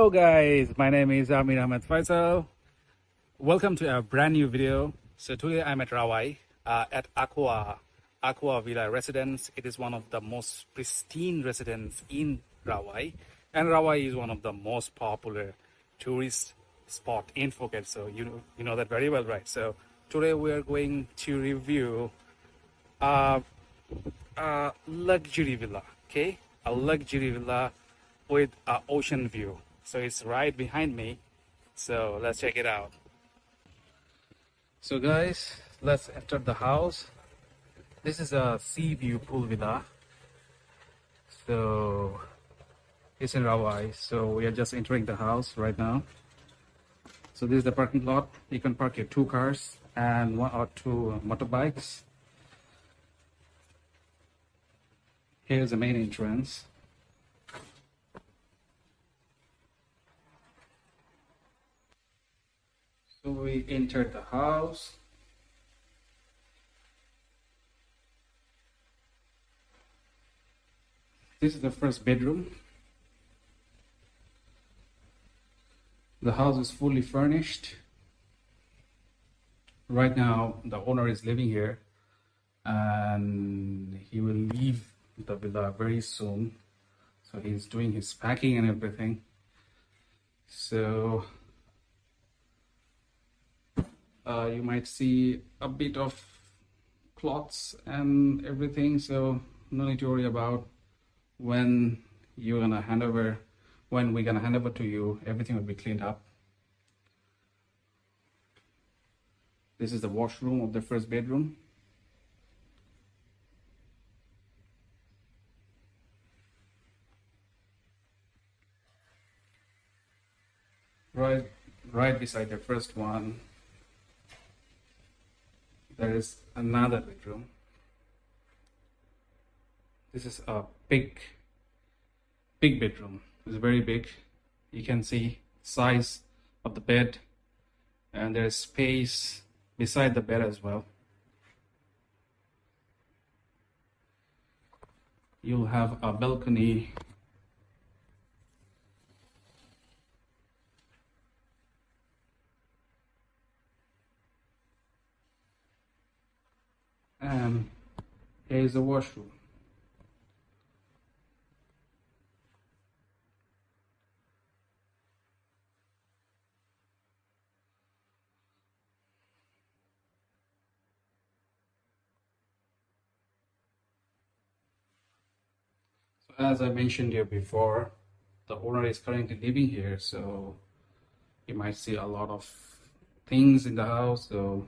Hello guys, my name is Amir Ahmed Faisal. Welcome to a brand new video. So today I'm at Rawai at AQUA Villa Residence. It is one of the most pristine residences in Rawai, and Rawai is one of the most popular tourist spot in Phuket. So you know that very well, right? So today we are going to review a luxury villa, okay? A luxury villa with an ocean view. So it's right behind me. So let's check it out. So guys, let's enter the house. This is a Seaview pool villa. So it's in Rawai. So we are just entering the house right now. So this is the parking lot. You can park your 2 cars and 1 or 2 motorbikes. Here's the main entrance. So we entered the house. This is the first bedroom. The house is fully furnished. Right now, the owner is living here and he will leave the villa very soon. So he's doing his packing and everything. So you might see a bit of cloths and everything, so no need to worry about when we're gonna hand over to you. Everything will be cleaned up. This is the washroom of the first bedroom. Right beside the first one, there is another bedroom. This is a big bedroom. It's very big. You can see size of the bed, and there's space beside the bed as well. You'll have a balcony. And here's the washroom. So as I mentioned here before, the owner is currently living here, so you might see a lot of things in the house, so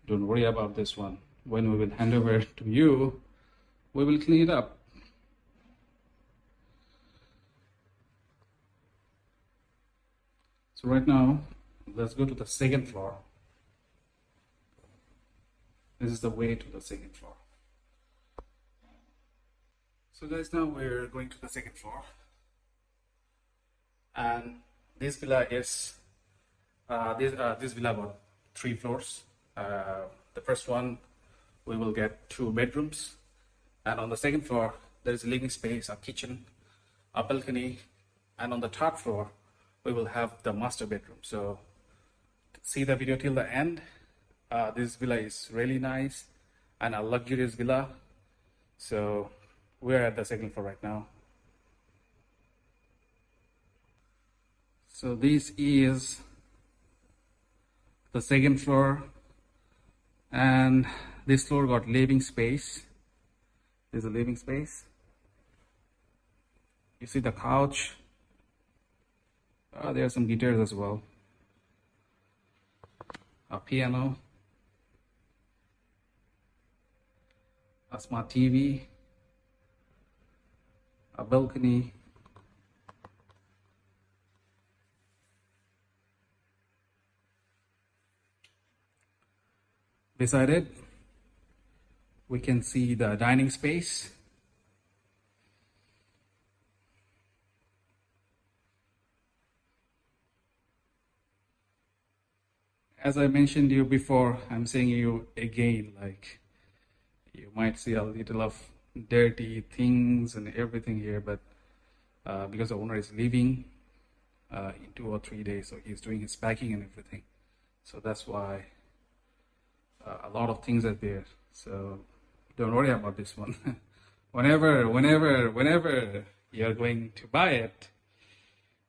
don't worry about this one. When we will hand over to you, we will clean it up. So right now, let's go to the second floor. This is the way to the second floor. So guys, now we're going to the second floor. And this villa is, this villa got 3 floors. The first one, we will get 2 bedrooms, and on the second floor there is a living space, a kitchen, a balcony, and on the third floor we will have the master bedroom. So see the video till the end. This villa is really nice and a luxurious villa. So we're at the second floor right now. So this is the second floor, and this floor got living space. There's a living space. You see the couch. There are some guitars as well. A piano. A smart TV. A balcony. Beside it, we can see the dining space. As I mentioned to you before, I'm saying you again, like you might see a little of dirty things and everything here, but because the owner is leaving, in 2 or 3 days. So he's doing his packing and everything. So that's why a lot of things are there. So don't worry about this one. whenever you're going to buy it,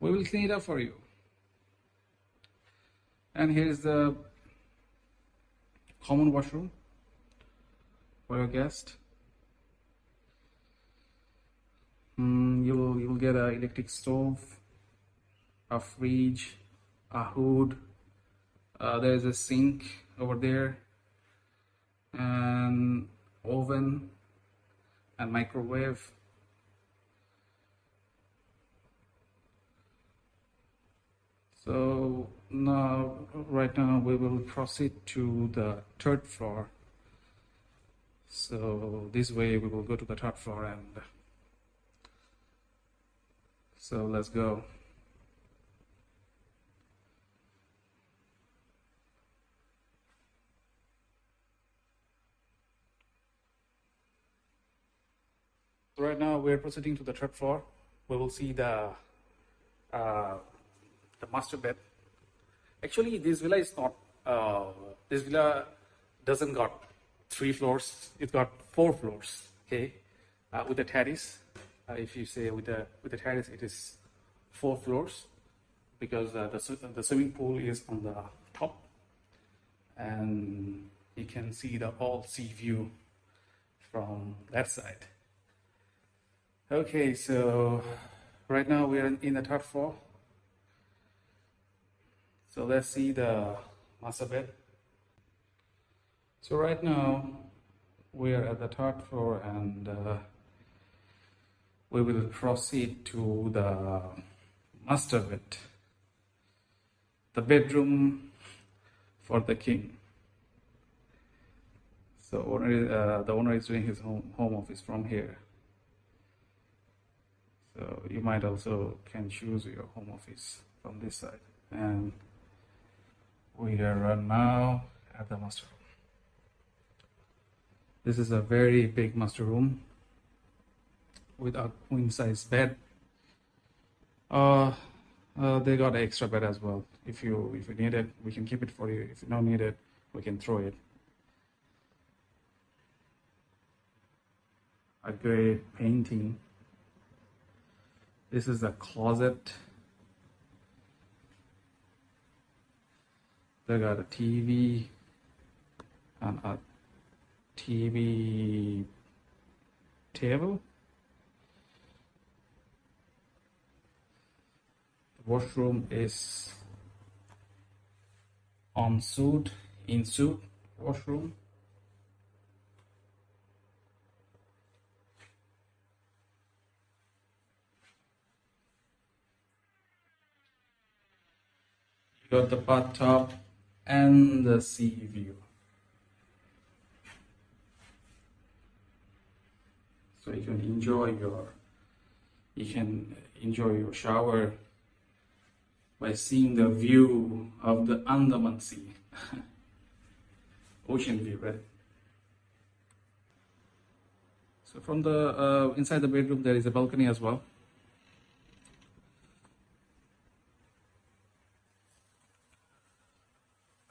we will clean it up for you. And here's the common washroom for your guest. You'll get an electric stove, a fridge, a hood. There's a sink over there, and oven and microwave. So now, right now, we will proceed to the third floor. So this way we will go to the third floor, and so let's go. So right now we're proceeding to the third floor. We will see the master bed. Actually, this villa is not. This villa doesn't got 3 floors. It got 4 floors. Okay, with the terrace. If you say with the terrace, it is 4 floors because the swimming pool is on the top, and you can see the all sea view from that side. Okay, so right now we are in the third floor. So let's see the master bed. So right now we are at the third floor, and we will proceed to the master bed, the bedroom for the king. So the owner is doing his home office from here. So you might also can choose your home office from this side. And we are now at the master room. This is a very big master room with a queen size bed. They got an extra bed as well. If you need it, we can keep it for you. If you don't need it, we can throw it. A great painting. This is a closet. They got a TV and a TV table. The washroom is in suite washroom. You got the bathtub and the sea view. So you can enjoy your shower by seeing the view of the Andaman Sea. Ocean view, right? So from the inside the bedroom there is a balcony as well.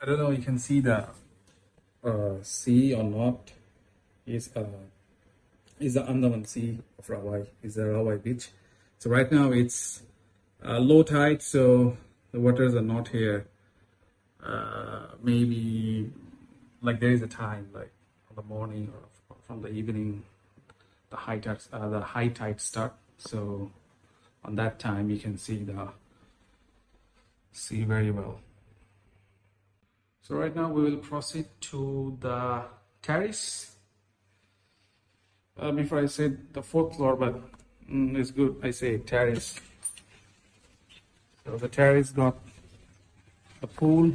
I don't know, you can see the sea or not. Is the Andaman Sea of Rawai, is the Rawai Beach. So right now it's low tide, so the waters are not here. Maybe like there is a time, like in the morning or from the evening, the high tide start. So on that time you can see the sea very well. So right now we will proceed to the terrace. Before I said the 4th floor, but it's good I say terrace. So the terrace got a pool.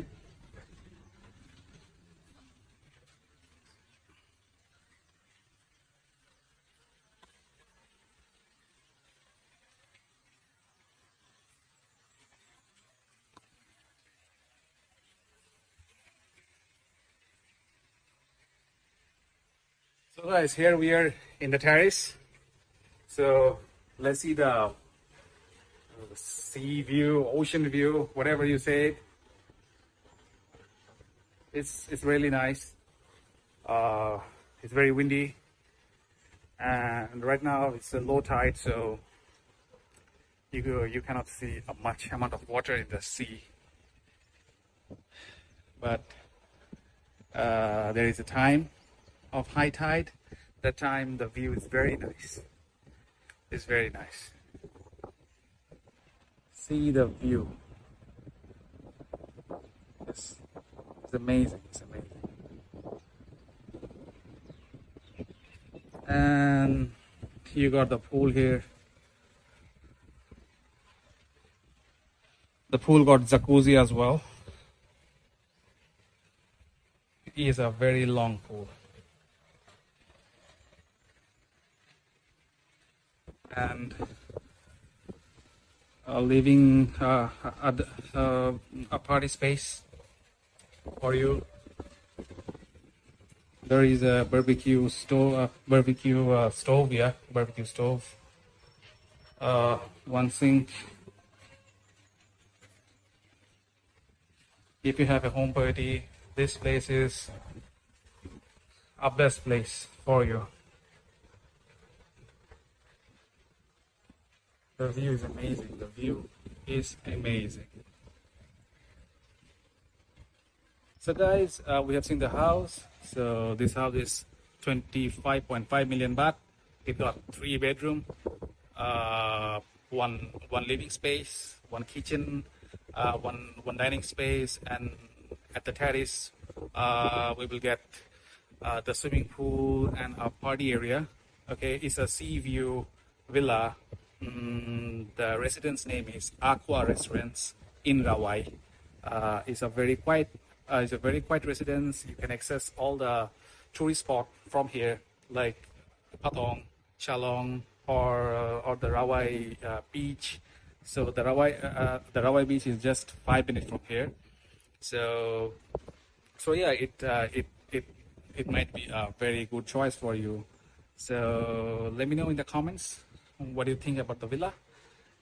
So guys, here we are in the terrace. So let's see the sea view, ocean view, whatever you say. It's really nice. It's very windy, and right now it's a low tide, so you cannot see a much amount of water in the sea. But there is a time of high tide. That time the view is very nice. It's very nice. See the view. It's amazing. It's amazing. And you got the pool here. The pool got jacuzzi as well. It is a very long pool. And leaving a party space for you. There is a barbecue stove, barbecue stove. One sink. If you have a home party, this place is a best place for you. The view is amazing. The view is amazing. So guys, we have seen the house. So this house is 25.5 million baht. It got 3 bedroom, one living space, one kitchen, one dining space, and at the terrace we will get the swimming pool and a party area. Okay, it's a Seaview villa. The residence name is AQUA Residence in Rawai. It's a very quiet residence. You can access all the tourist spot from here, like Patong, Chalong, or the Rawai Beach. So the Rawai Beach is just 5 minutes from here. So yeah, it might be a very good choice for you. So let me know in the comments what do you think about the villa,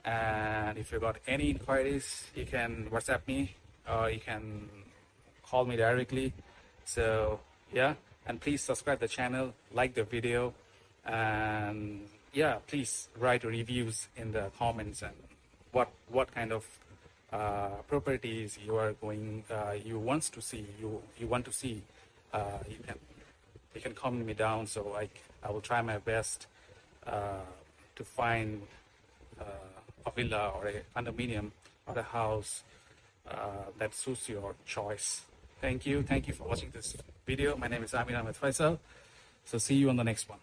and if you got any inquiries, you can WhatsApp me or you can call me directly. So yeah, and please subscribe the channel, like the video, and yeah, please write reviews in the comments and what kind of properties you are going you want to see. You can comment me down, so I will try my best to find a villa or a condominium or a house that suits your choice. Thank you for watching this video. My name is Amir Ahmed Faisal. So see you on the next one.